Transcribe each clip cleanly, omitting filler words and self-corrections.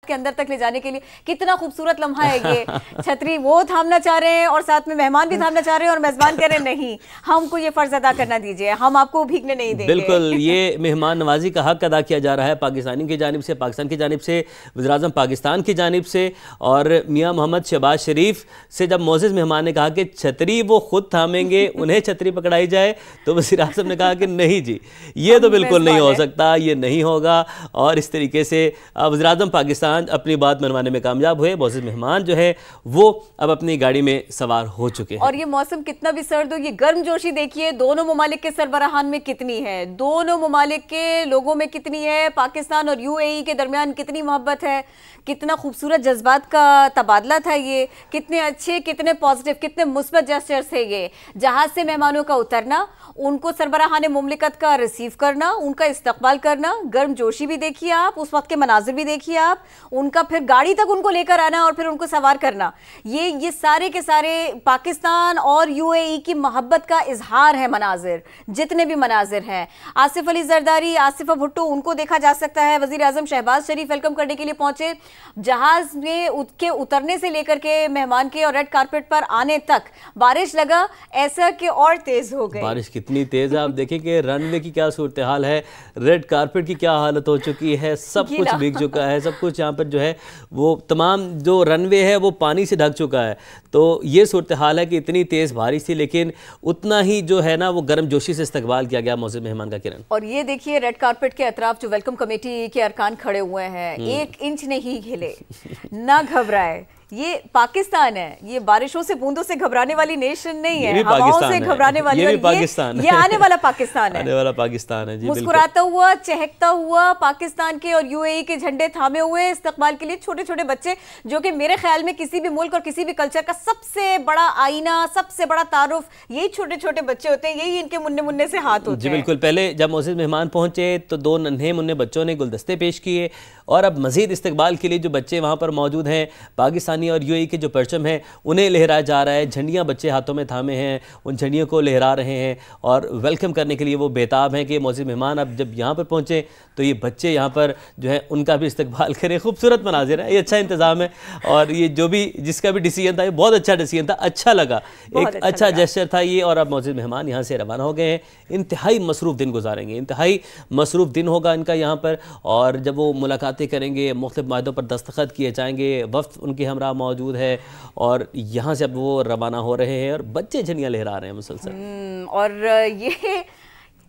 کے اندر تک لے جانے کے لیے. کتنا خوبصورت لمحہ ہے یہ. چھتری وہ تھامنا چاہ رہے ہیں اور ساتھ میں مہمان بھی تھامنا چاہ رہے ہیں اور میزبان کہہ رہے ہیں نہیں, ہم کو یہ فرض ادا کرنا دیجیے, ہم آپ کو بھیگنے نہیں دیں گے. بالکل, یہ مہمان نوازی کا حق ادا کیا جا رہا ہے پاکستانی کی جانب سے, پاکستان کی جانب سے, وزیر اعظم پاکستان کی جانب سے. اور میاں محمد شہباز شریف سے جب معزز مہمان نے کہا کہ چھتری وہ خود تھامیں گے, انہیں چھتری پکڑائی جائے, تو وزیر اعظم نے کہا کہ نہیں جی, یہ تو بالکل نہیں ہو سکتا, یہ نہیں ہوگا. اور اس طریقے سے وزیر اعظم پاکستان اپنی بات منوانے میں کامیاب ہوئے. معزز مہمان جو ہے وہ اب اپنی گاڑی میں سوار ہو چکے ہیں. اور یہ موسم کتنا بھی سرد ہو, یہ گرم جوشی دیکھیے دونوں ممالک کے سربراہان میں کتنی ہے, دونوں ممالک کے لوگوں میں کتنی ہے, پاکستان اور UAE کے درمیان کتنی محبت ہے, کتنا خوبصورت جذبات کا تبادلہ تھا یہ, کتنے اچھے, کتنے پازیٹیو, کتنے مثبت جسچرز تھے یہ. جہاز سے مہمانوں کا اترنا, ان کو سربراہان مملکت کا ریسیو کرنا, ان کا استقبال کرنا, گرم جوشی بھی دیکھیے آپ, اس وقت کے مناظر بھی دیکھیے آپ, ان کا پھر گاڑی تک ان کو لے کر آنا اور پھر ان کو سوار کرنا, یہ سارے کے سارے پاکستان اور UAE کی محبت کا اظہار ہے. مناظر جتنے بھی مناظر ہیں, آصف علی زرداری, آصفہ بھٹو, ان کو دیکھا جا سکتا ہے. وزیر اعظم شہباز شریف ویلکم کرنے کے لیے پہنچے, جہاز میں کے اترنے سے لے کر کے مہمان کے اور ریڈ کارپٹ پر آنے تک بارش لگا ایسا کہ اور تیز ہو گئی. بارش کتنی تیز ہے, آپ دیکھیں کہ رن وے کی کیا صورتحال ہے, ریڈ کارپٹ کی کیا حالت ہو چکی ہے, سب کچھ بھیگ چکا ہے, سب کچھ یہاں پر جو ہے وہ تمام جو رن وے ہے وہ پانی سے ڈھک چکا ہے. تو یہ صورتحال ہے کہ اتنی تیز بارش تھی, لیکن اتنا ہی جو ہے نا وہ گرم جوشی سے استقبال کیا گیا معزز مہمان کا. کرن, اور یہ دیکھیے ریڈ کارپٹ کے اطراف جو ویلکم کمیٹی کے ارکان کھڑے ہوئے ہیں, 1 انچ نہیں ہلے, نہ گھبرائے. یہ پاکستان ہے, یہ بارشوں سے بوندوں سے گھبرانے والی نیشن نہیں ہے, ہواؤں سے گھبرانے والی, یہ آنے والا پاکستان ہے, آنے والا پاکستان ہے. جی مسکراتا ہوا, چہکتا ہوا, پاکستان کے اور UAE کے جھنڈے تھامے ہوئے استقبال کے لیے چھوٹے چھوٹے بچے, جو کہ میرے خیال میں کسی بھی ملک اور کسی بھی کلچر کا سب سے بڑا آئینہ, سب سے بڑا تعارف یہی چھوٹے چھوٹے بچے ہوتے ہیں, یہی ان کے مننے مننے سے ہاتھ ہوتے ہیں. جی بالکل, پہلے جب معزز مہمان پہنچے تو 2 ننھے مننے بچوں نے گلدستے پیش کیے, اور اب مزید استقبال کے لیے جو بچے وہاں پر موجود ہیں, پاکستانی اور UAE کے جو پرچم ہیں انہیں لہرایا جا رہا ہے. جھنڈیاں بچے ہاتھوں میں تھامے ہیں, ان جھنڈیوں کو لہرا رہے ہیں اور ویلکم کرنے کے لیے وہ بےتاب ہیں کہ معزز مہمان اب جب یہاں پر پہنچے تو یہ بچے یہاں پر جو ہے ان کا بھی استقبال کریں. خوبصورت مناظر ہے, یہ اچھا انتظام ہے, اور یہ جو بھی جس کا بھی ڈیسیژن تھا یہ بہت اچھا ڈیسیژن تھا, اچھا لگا, ایک اچھا جیسچر تھا یہ. اور اب معزز مہمان یہاں سے روانہ ہو گئے ہیں, انتہائی مصروف دن گزاریں گے, انتہائی مصروف دن ہوگا ان کا یہاں پر. اور جب وہ ملاقاتیں کریں گے, مختلف معاہدوں پر دستخط کیے جائیں گے, وفد ان کے ہمراہ موجود ہے, اور یہاں سے اب وہ روانہ ہو رہے ہیں اور بچے جھنڈیاں لہرا رہے ہیں مسلسل. اور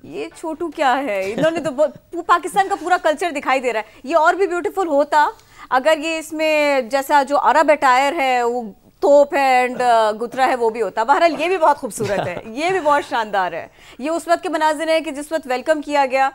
یہ چھوٹو کیا ہے, انہوں نے تو پاکستان کا پورا کلچر دکھائی دے رہا ہے. یہ اور بھی بیوٹیفل ہوتا اگر یہ اس میں جیسا جو عرب اٹائر ہے وہ توپ ہے اینڈ گترا ہے وہ بھی ہوتا. بہرحال یہ بھی بہت خوبصورت ہے, یہ بھی بہت شاندار ہے. یہ اس وقت کے مناظر ہیں کہ جس وقت ویلکم کیا گیا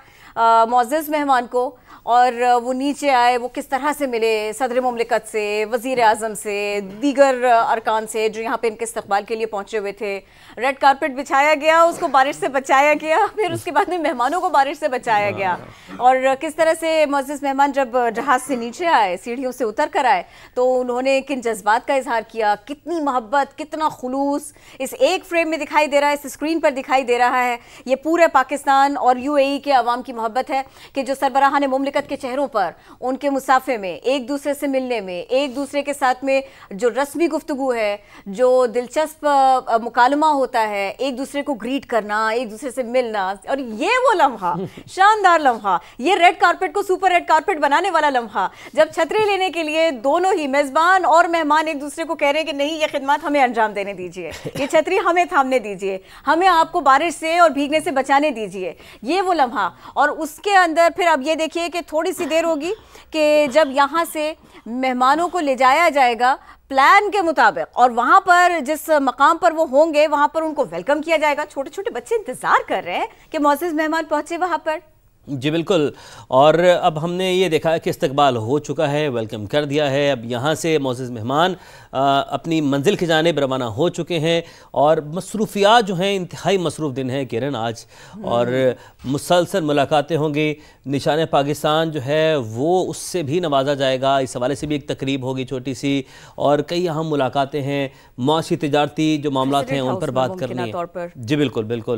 معزز مہمان کو, اور وہ نیچے آئے, وہ کس طرح سے ملے صدر مملکت سے, وزیر اعظم سے, دیگر ارکان سے جو یہاں پہ ان کے استقبال کے لیے پہنچے ہوئے تھے. ریڈ کارپٹ بچھایا گیا, اس کو بارش سے بچایا گیا, پھر اس کے بعد میں مہمانوں کو بارش سے بچایا گیا. اور کس طرح سے معزز مہمان جب جہاز سے نیچے آئے, سیڑھیوں سے اتر کر آئے, تو انہوں نے کن جذبات کا اظہار کیا, کتنی محبت, کتنا خلوص اس ایک فریم میں دکھائی دے رہا ہے, اس اسکرین پر دکھائی دے رہا ہے. یہ پورے پاکستان اور UAE کے عوام کی محبت ہے کہ جو سربراہان مملکت کے چہروں پر, ان کے مسافے میں, ایک دوسرے سے ملنے میں, ایک دوسرے کے ساتھ میں جو رسمی گفتگو ہے, جو دلچسپ مکالمہ ہوتا ہے, ایک دوسرے کو گریٹ کرنا, ایک دوسرے سے ملنا, اور یہ وہ لمحہ, شاندار لمحہ, یہ ریڈ کارپٹ کو سپر ریڈ کارپٹ بنانے والا لمحہ, جب چھتری لینے کے لیے دونوں ہی میزبان اور مہمان ایک دوسرے کو کہہ رہے ہیں کہ نہیں یہ خدمات ہمیں انجام دینے دیجیے, یہ چھتری ہمیں تھامنے دیجیے, ہمیں آپ کو بارش سے اور بھیگنے سے بچانے دیجیے. یہ وہ لمحہ. اور اس کے اندر پھر اب یہ دیکھیے کہ تھوڑی سی دیر ہوگی کہ جب یہاں سے مہمانوں کو لے جایا جائے گا پلان کے مطابق, اور وہاں پر جس مقام پر وہ ہوں گے وہاں پر ان کو ویلکم کیا جائے گا. چھوٹے چھوٹے بچے انتظار کر رہے ہیں کہ معزز مہمان پہنچے وہاں پر. جی بالکل, اور اب ہم نے یہ دیکھا کہ استقبال ہو چکا ہے, ویلکم کر دیا ہے. اب یہاں سے معزز مہمان اپنی منزل کی جانب روانہ ہو چکے ہیں, اور مصروفیات جو ہیں انتہائی مصروف دن ہے کرن آج, اور مسلسل ملاقاتیں ہوں گی. نشان پاکستان جو ہے وہ اس سے بھی نوازا جائے گا, اس حوالے سے بھی ایک تقریب ہوگی چھوٹی سی, اور کئی اہم ملاقاتیں ہیں, معاشی تجارتی جو معاملات ہیں ان پر بات کرنی ہے. جی بالکل بالکل,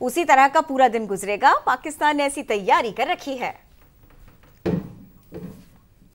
اسی طرح کا پورا دن گزرے گا، پاکستان نے ایسی تیاری کر رکھی ہے۔